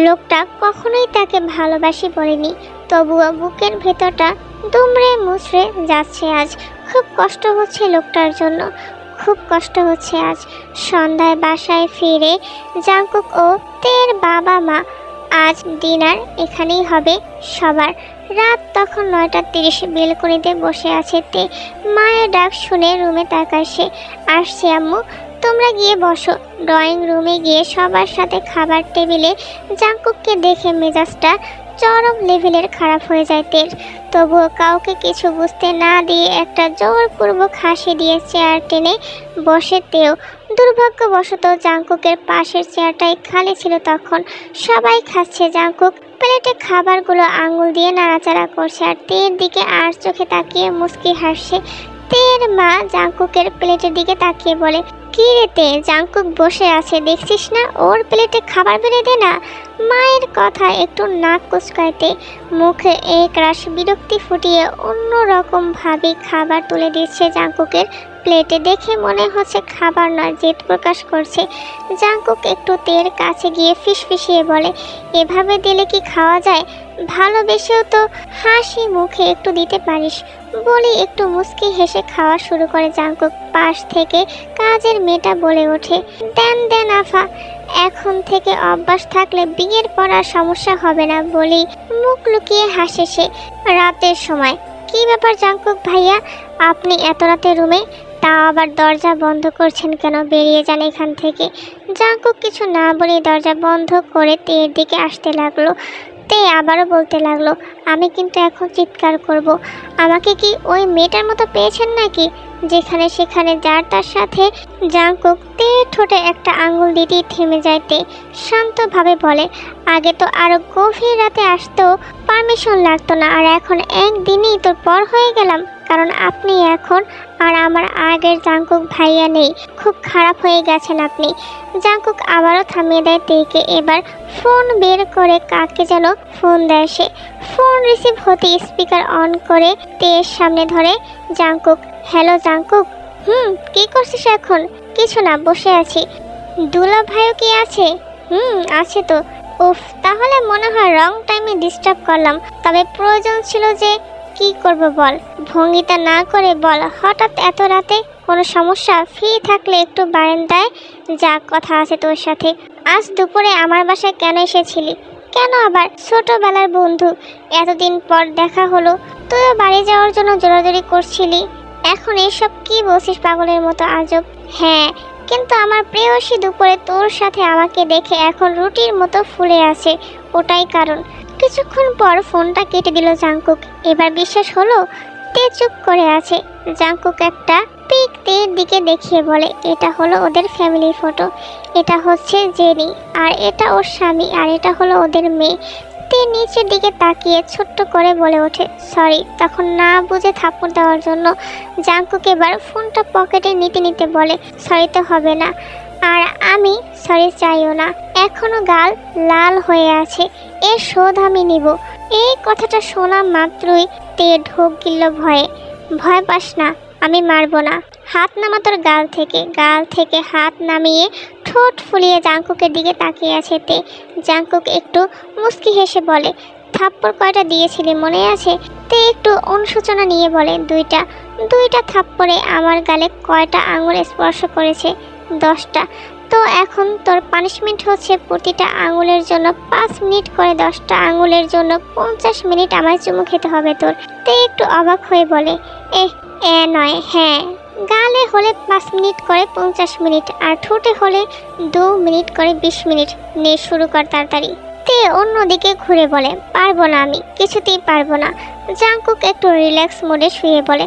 লোকটা কখনোই তাকে ভালোবাসি বলেনি, তবুও বুকের ভেতরটা দুমড়ে মুচড়ে যাচ্ছে আজ। খুব কষ্ট হচ্ছে লোকটার জন্য, খুব কষ্ট হচ্ছে আজ। সন্ধ্যায় বাসায় ফিরে জাংকুক ও তের বাবা মা আজ ডিনার এখানেই হবে সবার। রাত তখন 9:30। বেলকনিতে বসে আছে তে। মায়ের ডাক শুনে রুমে তাকায় সে। আসছে আম্মু, তোমরা গিয়ে বসো। ড্রয়িং রুমে গিয়ে সবার সাথে খাবার টেবিলে জাংকুককে দেখে মেজাজটা চরম লেভেলের খারাপ হয়ে যায় তের। তবুও কাউকে কিছু বুঝতে না দিয়ে একটা জোরপূর্বক হাসি দিয়ে চেয়ার টেনে বসে তেও। দুর্ভাগ্যবশত জাংকুকের পাশের চেয়ারটাই খালি ছিল তখন। সবাই খাচ্ছে। জাংকুক প্লেটে খাবারগুলো আঙুল দিয়ে নাড়াচাড়া করছে আর তের দিকে আর চোখে তাকিয়ে মুচকি হাসছে। তের মা জাংকুকের প্লেটের দিকে তাকিয়ে বলে, কি রে তে, জাংকুক বসে আছে দেখছিস না, ওর প্লেটে খাবার বেড়ে দে না। মায়ের কথা একটু নাক কুচকাইতে মুখে এক রাশ বিরক্তি ফুটিয়ে অন্য রকম ভাবে খাবার তুলে দিচ্ছে জাংকুকের প্লেটে। দেখে মনে হচ্ছে খাবার নয়, জেদ প্রকাশ করছে। জাংকুক একটু তের কাছে গিয়ে ফিসফিসিয়ে বলে, এভাবে দিলে কি খাওয়া যায়? ভালোবেসেও তো হাসি মুখে একটু দিতে পারিস। বলি একটু মুচকি হেসে খাওয়া শুরু করে জাংকুক। পাশ থেকে কাজের মেয়েটা বলে ওঠে, দেন দেন আফা, এখন থেকে অভ্যাস থাকলে বিয়ের পর আর সমস্যা হবে না বলেই মুখ লুকিয়ে হাসে সে। রাতের সময়, কি ব্যাপার জাঙ্কুক ভাইয়া, আপনি এত রাতে রুমে, তাও আবার দরজা বন্ধ করছেন কেন? বেরিয়ে যান এখান থেকে। জাঙ্কুক কিছু না বলে দরজা বন্ধ করে তের দিকে আসতে লাগলো। তে আবারও বলতে লাগলো, আমি কিন্তু এখন চিৎকার করব। আমাকে কি ওই মেয়েটার মতো পেয়েছেন নাকি, যেখানে সেখানে যার তার সাথে? জাঙ্কুক তে ঠোঁটে একটা আঙ্গুল দিতেই থেমে যায়। তে শান্তভাবে বলে, আগে তো আরো গভীর রাতে আসতেও পারমিশন লাগতো না, আর এখন একদিনই তোর পর হয়ে গেলাম, কারণ আপনি এখন আর আমার আগের জাঙ্কুক ভাইয়া নেই। খুব খারাপ হয়ে গেছেন আপনি। জাঙ্কুক আবারও থামিয়ে দেয় তেকে। এবার ফোন বের করে কাকে যেন ফোন দেয় সে। ফোন রিসিভ হতে স্পিকার অন করে তের সামনে ধরে জাঙ্কুক। Hello Jungkook. কি করছিস এখন? কিছু না, বসে আছি। দুলা ভাইও কি আছে? আছে তো। উফ, তাহলে মনে হয় রং টাইমে ডিস্টার্ব করলাম, তবে প্রয়োজন ছিল যে। কি করব বল? ভঙ্গিতা না করে বল, হঠাৎ এত রাতে কোনো সমস্যা? ফ্রি থাকলে একটু বারান্দায় যা, কথা আছে তোর সাথে। আজ দুপুরে আমার বাসায় কেন এসেছিলি? কেন আবার? ছোটবেলার বন্ধু, এতদিন পর দেখা হলো, তুইও বাড়ি যাওয়ার জন্য জোরাজোরি করছিলি। এখন এসব কি বলছিস পাগলের মতো আজব? হ্যাঁ, কিন্তু আমার প্রেয়সী দুপুরে তোর সাথে আমাকে দেখে এখন রুটির মতো ফুলে আছে, ওটাই কারণ। কিছুক্ষণ পর ফোনটা কেটে দিল জাঙ্কুক। এবার বিশ্বাস হলো? তে চুপ করে আছে। জাঙ্কুক একটা পিক তের দিকে দেখিয়ে বলে, এটা হলো ওদের ফ্যামিলি ফটো। এটা হচ্ছে জেনি, আর এটা ওর স্বামী, আর এটা হলো ওদের মেয়ে। তে নিচের দিকে তাকিয়ে ছোট্ট করে বলে ওঠে, সরি, তখন না বুঝে থাপ্পড় দেওয়ার জন্য। জাঙ্কুক এবার ফোনটা পকেটে নিতে নিতে বলে, সরি তো হবে না, আর আমি সরি চাইও না। এখনো গাল লাল হয়ে আছে, এর শোধ আমি নিব। এই কথাটা শোনা মাত্রই তে ঢোক গিলল ভয়ে। ভয় পাস না, আমি মারবো না। হাত নামা তোর গাল থেকে। গাল থেকে হাত নামিয়ে ঠোঁট ফুলিয়ে জাঙ্কুকের দিকে তাকিয়ে আছে তে। জাঙ্কুক একটু মুস্কি হেসে বলে, থাপ্পড় কয়টা দিয়েছিলি মনে আছে? তে একটু অনুশোচনা নিয়ে বলে, দুইটা থাপ্পড়ে আমার গালে কয়টা আঙুল স্পর্শ করেছে? 10টা। তো এখন তোর পানিশমেন্ট হচ্ছে প্রতিটা আঙুলের জন্য 5 মিনিট করে, 10টা আঙুলের জন্য 50 মিনিট আমায় চুমু খেতে হবে তোর। তে একটু অবাক হয়ে বলে, নয়, হ্যাঁ, গালে হলে 5 মিনিট করে 50 মিনিট, আর ঠোঁটে হলে 2 মিনিট করে 20 মিনিট। নে শুরু কর তাড়াতাড়ি। তে অন্যদিকে ঘুরে বলে, পারবো না, আমি কিছুতেই পারবো না। জাঙ্কুক একটু রিল্যাক্স মোডে শুয়ে বলে,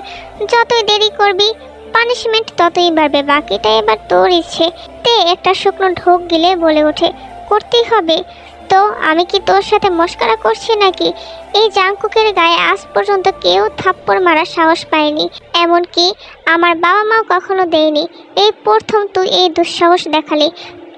যতই দেরি করবি পানিশমেন্ট ততই বাড়বে, বাকিটা এবার তোর ইচ্ছে। তে একটা শুকনো ঢোক গিলে বলে ওঠে, করতেই হবে তো, আমি কি তোর সাথে মস্করা করছি নাকি? এই জাঙ্কুকের গায়ে আজ পর্যন্ত কেউ থাপ্পড় মারার সাহস পায়নি, এমনকি আমার বাবা মাও কখনো দেয়নি। এই প্রথম তুই এই দুঃসাহস দেখালি।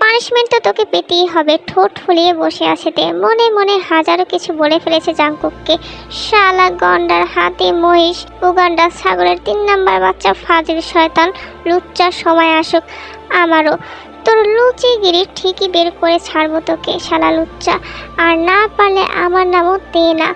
পানিশমেন্ট তো তোকে পেতেই হবে। ঠোঁট ফুলিয়ে বসে আছে তে। মনে মনে হাজারো কিছু বলে ফেলেছে জাঙ্কুককে। শালা গন্ডার হাতে মহিষ, উগান্ডা ছাগলের 3 নাম্বার বাচ্চা, ফাজিল শয়তান, লুচ্চা, সময় আসুক আমারও। তোর লুচিগিরি ঠিকই বের করে ছাড়বো তোকে, শালা লুচ্চা। আর না পারলে আমার নামও তে না।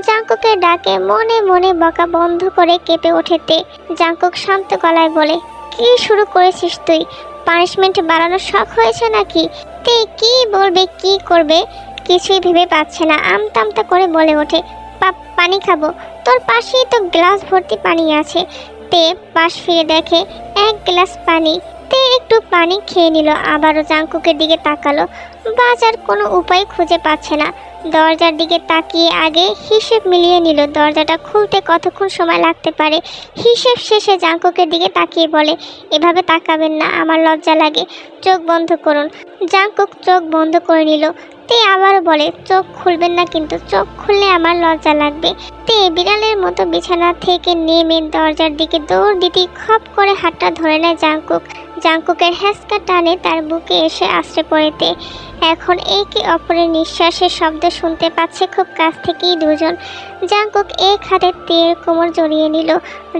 জাঙ্কুকের ডাকে মনে মনে বকা বন্ধ করে কেঁপে ওঠে তে। জাঙ্কুক শান্ত গলায় বলে, কি শুরু করেছিস তুই? পানিশমেন্ট বাড়ানোর শখ হয়েছে নাকি? তে কি বলবে কি করবে কিছুই ভেবে পাচ্ছে না। আমতামতা করে বলে ওঠে, পানি খাবো। তোর পাশেই তো গ্লাস ভর্তি পানি আছে। তে পাশ ফিরে দেখে 1 গ্লাস পানি। তে একটু পানি খেয়ে নিল, আবারও জাঙ্কুকের দিকে তাকালো। বাজার কোনো উপায় খুঁজে পাচ্ছে না। দরজার দিকে তাকিয়ে আগে হিসেব মিলিয়ে নিল দরজাটা খুলতে কতক্ষণ সময় লাগতে পারে। হিসেব শেষে জাঙ্কুকের দিকে তাকিয়ে বলে, এভাবে তাকাবেন না, আমার লজ্জা লাগে, চোখ বন্ধ করুন। জাঙ্কুক চোখ বন্ধ করে নিল। তে আবারও বলে, চোখ খুলবেন না কিন্তু, চোখ খুললে আমার লজ্জা লাগবে। তে বিড়ালের মতো বিছানা থেকে নেমে দরজার দিকে দৌড় দিতে খপ করে হাতটা ধরে নেয় জাঙ্কুক। জাঙ্কুকের হ্যাঁচকা টানে তার বুকে এসে আশ্রে পড়েতে। এখন একে অপরের নিঃশ্বাসের শব্দ শুনতে পাচ্ছে খুব কাছ থেকেই দুজন। জাঙ্কুক এক হাতে তের কোমর জড়িয়ে নিল।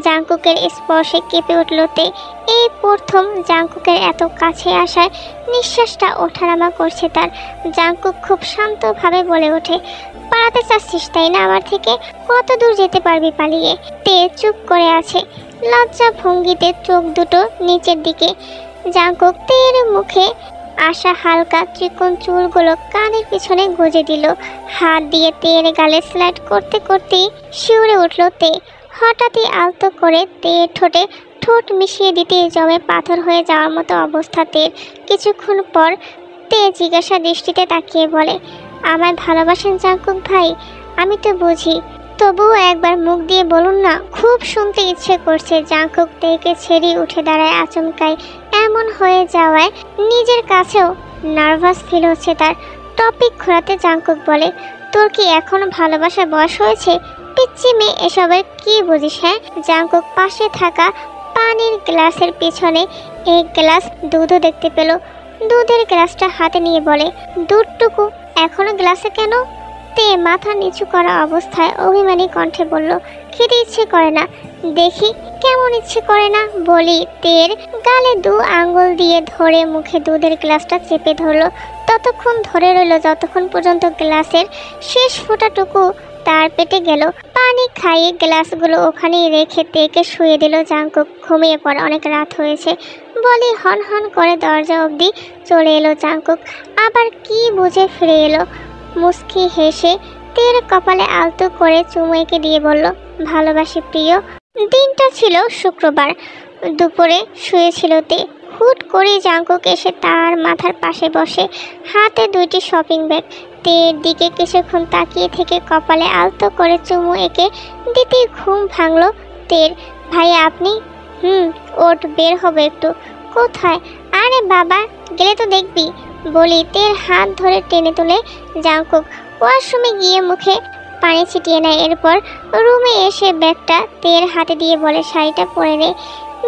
জাঙ্কুকের স্পর্শে কেঁপে উঠল তে। এই প্রথম জাঙ্কুকের এত কাছে আসায় নিঃশ্বাসটা ওঠানামা করছে তার। জাঙ্কুক খুব শান্তভাবে বলে ওঠে, পালাতে চাচ্ছিস তাই না আমার থেকে? কত দূর যেতে পারবি পালিয়ে? তে চুপ করে আছে, লজ্জা ভঙ্গিতে চোখ দুটো নিচের দিকে। জাঙ্কুক তের মুখে আশা হালকা চিকন চুলগুলো কানের পিছনে গুজে দিল। হাত দিয়ে তের গালে স্লাইড করতে করতেই শিউরে উঠল তে। হঠাৎই আলতো করে তের ঠোঁটে ঠোঁট মিশিয়ে দিতে জমে পাথর হয়ে যাওয়ার মতো অবস্থা তের। কিছুক্ষণ পর তে জিজ্ঞাসা দৃষ্টিতে তাকিয়ে বলে, আমায় ভালোবাসেন জাঙ্কুক ভাই? আমি তো বুঝি, তবুও একবার মুখ দিয়ে বলুন না, খুব শুনতে ইচ্ছে করছে। জাঙ্কুক তেকে ছেড়ে উঠে দাঁড়ায় আচমকায়। এমন হয়ে যাওয়ায় নিজের কাছেও নার্ভাস ফিল হচ্ছে তার। টপিক ঘোরাতে জাঙ্কুক বলে, তোর কি এখনো ভালোবাসার বয়স হয়েছে? পিচ্চি মেয়ে, এসবের কি বুঝিস? হ্যাঁ? জাঙ্কুক পাশে থাকা পানির গ্লাসের পিছনে এক গ্লাস দুধও দেখতে পেল। দুধের গ্লাসটা হাতে নিয়ে বলে, দুধটুকু এখনো গ্লাসে কেন? তে মাথা নিচু করা অবস্থায় অভিমানী কণ্ঠে বলল, খেতে ইচ্ছে করে না। দেখি কেমন ইচ্ছে করে না? বলি তের গালে 2 আঙ্গুল দিয়ে ধরে মুখে দুধের গ্লাসটা চেপে ধরল। ততক্ষণ ধরে রইল যতক্ষণ পর্যন্ত গ্লাসের শেষ ফোঁটাটুকু তার পেটে গেল। পানি খাইয়ে গ্লাসগুলো ওখানেই রেখে তেকে শুয়ে দিল জাঙ্কুক। ঘুমিয়ে পড়ে, অনেক রাত হয়েছে। বলি হন হন করে দরজা অবধি চলে এলো জাঙ্কুক। আবার কি বুঝে ফিরে এলো। মুস্কি হেসে তের কপালে আলতো করে চুমু এঁকে দিয়ে বলল, ভালোবাসি প্রিয়। দিনটা ছিল শুক্রবার। দুপুরে শুয়েছিল তে। হুট করে জাঙ্কুক এসে তার মাথার পাশে বসে, হাতে 2টি শপিং ব্যাগ। তের দিকে কিছুক্ষণ তাকিয়ে থেকে কপালে আলতো করে চুমু এঁকে দিতেই ঘুম ভাঙল তের। ভাইয়া আপনি? ওঠ, বের হবে একটু। কোথায়? আরে বাবা, গেলে তো দেখবি। বলি তের হাত ধরে টেনে তুলে জাঙ্কুক ওয়াশরুমে গিয়ে মুখে পানি ছিটিয়ে নেয়। এরপর রুমে এসে ব্যাগটা তের হাতে দিয়ে বলে, শাড়িটা পরে নে।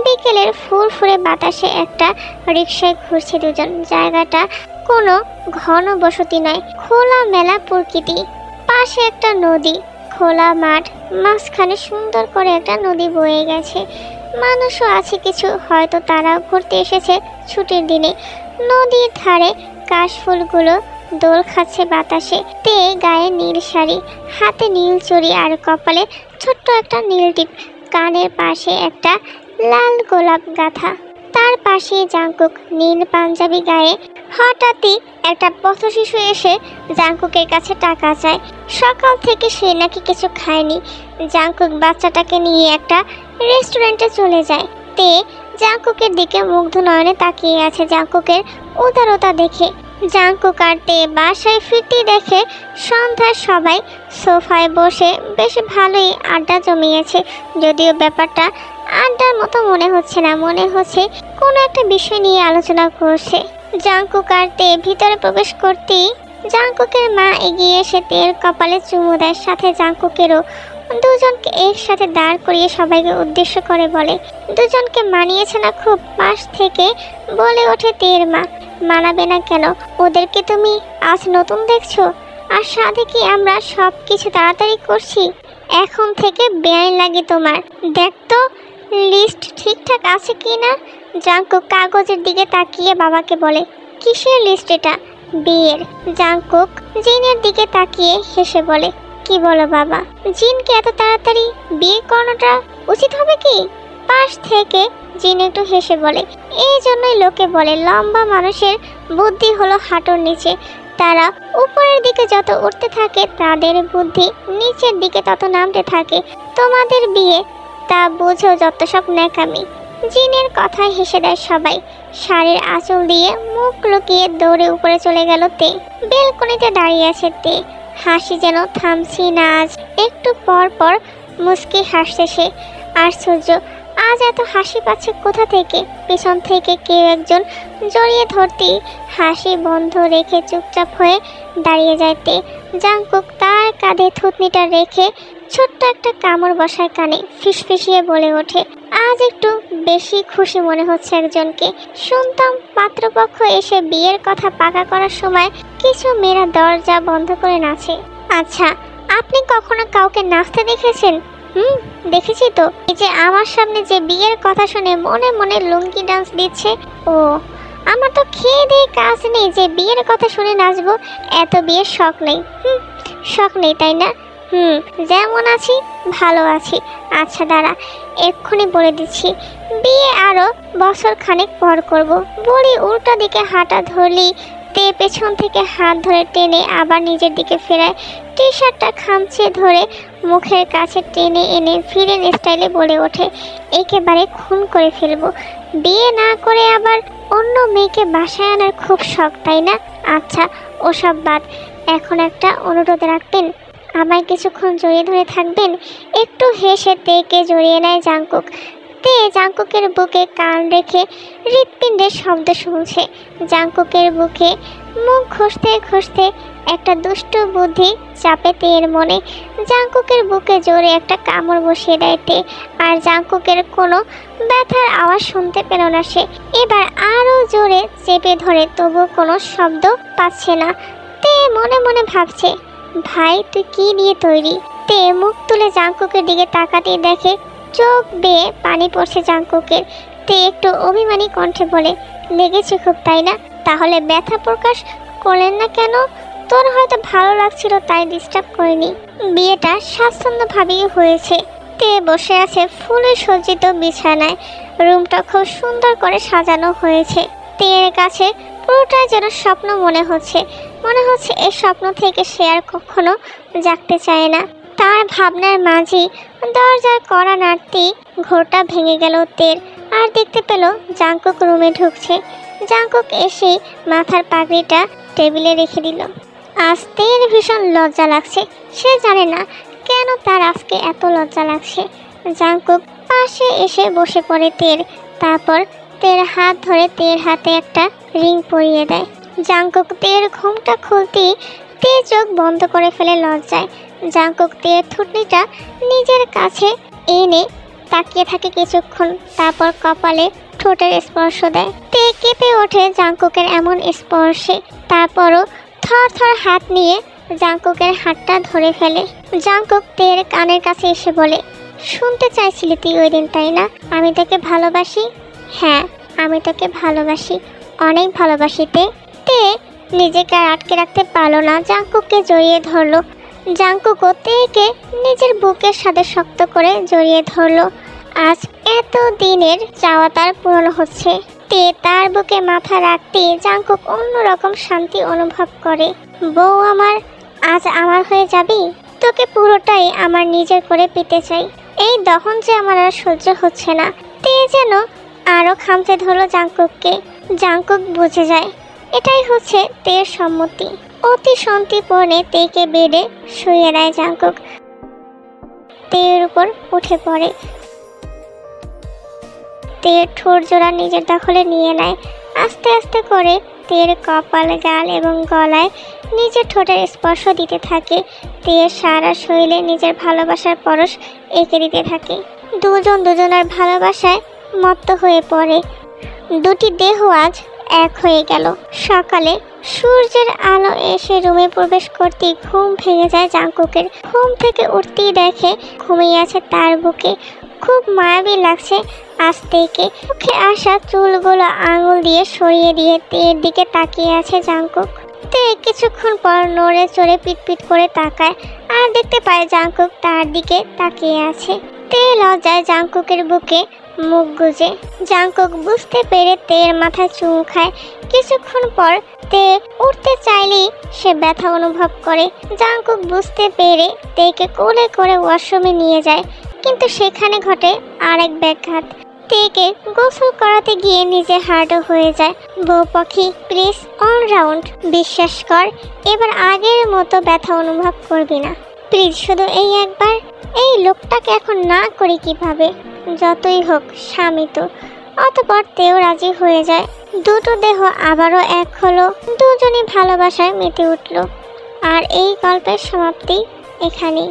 বিকেলের ফুরফুরে বাতাসে একটা রিকশায় ঘুরছে দুজন। জায়গাটা কোনো ঘন বসতি নয়, খোলা মেলা প্রকৃতি। পাশে একটা নদী, খোলা মাঠ, মাঝখানে সুন্দর করে একটা নদী বয়ে গেছে। মানুষও আছে কিছু, হয়তো তারাও ঘুরতে এসেছে ছুটির দিনে। নদীর ধারে কাশফুলগুলো দোল খাচ্ছে বাতাসে। তে গায়ে নীল শাড়ি, হাতে নীল চুড়ি আর কপালে ছোট্ট একটা নীল টিপ। কানের পাশে একটা লাল গোলাপ গাঁথা। তার পাশে জাঙ্কুক নীল পাঞ্জাবি গায়ে। হঠাৎই একটা পথশিশু এসে জাঙ্কুকের কাছে টাকা চায়। সকাল থেকে সে নাকি কিছু খায়নি। জাঙ্কুক বাচ্চাটাকে নিয়ে একটা রেস্টুরেন্টে চলে যায়। তে জাঙ্কুকের দিকে মুগ্ধ নয়নে তাকিয়ে আছে। জাঙ্কুকের উদারতা দেখে জাঙ্কুক আর তে বাসায় ফিরতে দেখে সন্ধ্যায় সবাই সোফায় বসে বেশ ভালোই আড্ডা জমিয়েছে। যদিও ব্যাপারটা আড্ডার মতো মনে হচ্ছে না, মনে হচ্ছে কোনো একটা বিষয় নিয়ে আলোচনা করছে। জাঙ্কুক আর তে ভিতরে প্রবেশ করতেই জাঙ্কুকের মা এগিয়ে এসে তের কপালে চুমু দেয়, সাথে জাঙ্কুকেরও। দুজনকে একসাথে দাঁড় করিয়ে সবাইকে উদ্দেশ্য করে বলে, দুজনকে মানিয়েছে না খুব? পাশ থেকে বলে ওঠে তের মা, মানাবে না কেন? ওদেরকে তুমি আজ নতুন দেখছো? আর সাথে কি আমরা সব কিছু তাড়াতাড়ি করছি? এখন থেকে বেআইন লাগে তোমার। দেখ তো লিস্ট ঠিকঠাক আছে কি না। জাঙ্কুক কাগজের দিকে তাকিয়ে বাবাকে বলে, কিসের লিস্ট এটা? বিয়ের। জাঙ্কুক জিনের দিকে তাকিয়ে হেসে বলে, কি বলো বাবা? জিনকে এত তাড়াতাড়ি বিয়ে করানোটা উচিত হবে কি? পাশ থেকে জিন একটু হেসে বলে, এই জন্যই লোকে বলে লম্বা মানুষের বুদ্ধি হলো হাঁটুর নিচে। তারা উপরের দিকে যত উঠতে থাকে তাদের বুদ্ধি নিচের দিকে তত নামতে থাকে। তোমাদের বিয়ে তা বুঝো যত সব ন্যাকামি। জিনের কথায় হেসে দেয় সবাই। শাড়ির আঁচল দিয়ে মুখ লুকিয়ে দৌড়ে উপরে চলে গেল তে। বেলকনিতে দাঁড়িয়ে আছে তে, হাসি যেন থামছি না আজ। একটু পর পর মুস্কি হাসছে সে। আশ্চর্য, আজ এত হাসি পাচ্ছে কোথা থেকে? পেছন থেকে কেউ একজন জড়িয়ে ধরতেই হাসি বন্ধ রেখে চুপচাপ হয়ে দাঁড়িয়ে যায় তে। জাঙ্কুক তার কাঁধে থুতনিটা রেখে ছোট্ট একটা কামড় বসায় কানে। ফিসফিসিয়ে বলে ওঠে, আজ একটু বেশি খুশি মনে হচ্ছে একজনকে। শুনতাম পাত্রপক্ষ এসে বিয়ের কথা পাকা করার সময় কিছু মেয়েরা দরজা বন্ধ করে নাচে। আচ্ছা, আপনি কখনো কাউকে নাচতে দেখেছেন? দেখেছি তো। এই যে আমার সামনে যে বিয়ের কথা শুনে মনে মনে লুঙ্গি ডান্স দিচ্ছে। ও, আমার তো খেয়ে দিয়ে কাজ নেই যে বিয়ের কথা শুনে নাচবো। এত বিয়ের শখ নেই। শখ নেই তাই না? যেমন আছি ভালো আছি। আচ্ছা দাঁড়া, এক্ষুনি বলে দিচ্ছি, বিয়ে আরো বছর খানেক পর করব। বলি উল্টা দিকে হাঁটা ধরলি তে পেছন থেকে হাত ধরে টেনে আবার নিজের দিকে ফেরায়। টি শার্টটা খামচে ধরে মুখের কাছে টেনে এনে ভিলেন স্টাইলে বলে ওঠে, একেবারে খুন করে ফেলবো। বিয়ে না করে আবার অন্য মেয়েকে বাসায় আনার খুব শখ, তাই না? আচ্ছা ওসব বাদ, এখন একটা অনুরোধ রাখবেন, আমায় কিছুক্ষণ জড়িয়ে ধরে থাকবেন। একটু হেসে তেকে জড়িয়ে নেয় জাংকুক। তে জাংকুকের বুকে কান রেখে হৃৎপিণ্ডের শব্দ শুনছে। জাংকুকের বুকে মুখ ঘষতে ঘষতে একটা দুষ্ট বুদ্ধি চাপে তের মনে। জাংকুকের বুকে জোরে একটা কামড় বসিয়ে দেয় তে, আর জাংকুকের কোনো ব্যথার আওয়াজ শুনতে পেল না সে। এবার আরও জোরে চেপে ধরে, তবু কোনো শব্দ পাচ্ছে না। তে মনে মনে ভাবছে, ভাই তুই কি নিয়ে তৈরি? তে মুখ তুলে জাংকুকের দিকে তাকাতেই দেখে চোখ বেয়ে পানি পড়ছে জাংকুকের। তে একটু অভিমানী কণ্ঠে বলে, লেগেছে খুব তাই না? তাহলে ব্যথা প্রকাশ করলেন না কেন? তোর হয়তো ভালো লাগছিল তাই ডিস্টার্ব করিনি। বিয়েটা স্বাচ্ছন্দ্যভাবেই হয়েছে। তে বসে আছে ফুলে সজ্জিত বিছানায়। রুমটা খুব সুন্দর করে সাজানো হয়েছে। তের কাছে পুরোটাই যেন স্বপ্ন মনে হচ্ছে এই স্বপ্ন থেকে সে আর কখনো জাগতে চায় না। তার ভাবনার মাঝেই দরজার কড়া নাড়তেই ঘোরটা ভেঙে গেল তের, আর দেখতে পেল জাংকুক রুমে ঢুকছে। জাংকুক এসে মাথার পাগড়িটা টেবিলে রেখে দিল। আজ তের ভীষণ লজ্জা লাগছে। সে জানে না কেন তার আজকে এত লজ্জা লাগছে। জাংকুক পাশে এসে বসে পড়ে তের, তারপর তের হাত ধরে তের হাতে একটা রিং পরিয়ে দেয়। জাংকুক তের ঘুমটা খুলতেই তে চোখ বন্ধ করে ফেলে লজ্জায়। জাংকুক তের থুতনিটা নিজের কাছে এনে তাকিয়ে থাকে কিছুক্ষণ, তারপর কপালে ঠোঁটের স্পর্শ দেয়। তে কেঁপে ওঠে জাংকুকের এমন স্পর্শে। তারপরও থর থর হাত নিয়ে জাংকুকের হাতটা ধরে ফেলে। জাংকুক তের কানের কাছে এসে বলে, শুনতে চাইছিলি তুই ওই দিন, তাই না? আমি তোকে ভালোবাসি। হ্যাঁ আমি তোকে ভালোবাসি, অনেক ভালোবাসি। তে নিজেকে আটকে রাখতে পারলো না, জাংকুককে জড়িয়ে ধরলো। জাংকুকও তেকে নিজের বুকের সাথে শক্ত করে জড়িয়ে ধরলো। আজ এত দিনের চাওয়া তার পূরণ হচ্ছে। তে তার বুকে মাথা রাখতে জাংকুক অন্যরকম শান্তি অনুভব করে। বউ আমার, আজ আমার হয়ে যাবি? তোকে পুরোটাই আমার নিজের করে পেতে চাই। এই দহন যে আমার আর সহ্য হচ্ছে না। তে যেন আরও খামচে ধরলো জাংকুককে। জাংকুক বুঝে যায় এটাই হচ্ছে তের সম্মতি। অতি সন্তিপূর্ণে তেকে বেডে শুয়ে দেয় জাংকুক। তের উপর উঠে পড়ে, তের ঠোঁট জোড়া নিজের দখলে নিয়ে নেয়। আস্তে আস্তে করে তের কপাল, গাল এবং গলায় নিজের ঠোঁটের স্পর্শ দিতে থাকে। তের সারা শরীরে নিজের ভালোবাসার পরশ এঁকে দিতে থাকে। দুজন দুজনের ভালোবাসায় মত্ত হয়ে পড়ে। দুটি দেহ আজ এক হয়ে গেল। সকালে সূর্যের আলো এসে রুমে প্রবেশ করতেই ঘুম ভেঙে যায় জাংকুকের। ঘুম থেকে উঠতেই দেখে ঘুমিয়ে আছে তার বুকে। খুব মায়াবী লাগছে আজ থেকে। মুখে আসা চুলগুলো আঙুল দিয়ে সরিয়ে দিয়ে তের দিকে তাকিয়ে আছে জাংকুক। তে কিছুক্ষণ পর নড়ে চড়ে পিটপিট করে তাকায়, আর দেখতে পায় জাংকুক তার দিকে তাকিয়ে আছে। তে লজ্জায় জাংকুকের বুকে মুখ গুজে। জাংকুক বুঝতে পেরে তের মাথায় চুমু খায়। কিছুক্ষণ পর তে উঠতে চাইলেই সে ব্যথা অনুভব করে। জাংকুক বুঝতে পেরে তেকে কোলে করে ওয়াশরুমে নিয়ে যায়, কিন্তু সেখানে ঘটে আরেক ব্যাঘাত। তেকে গোসল করাতে গিয়ে নিজে হার্ডও হয়ে যায়। বউ পাখি প্লিজ অলরাউন্ড, বিশ্বাস কর এবার আগের মতো ব্যথা অনুভব করবি না প্লিজ, শুধু এই একবার। এই লোকটাকে এখন না করি কিভাবে? যতই হোক স্বামী তো। অতঃপর তেও রাজি হয়ে যায়। দুটো দেহ আবারও এক হলো। দুজনই ভালোবাসায় মেতে উঠল। আর এই গল্পের সমাপ্তি এখানেই।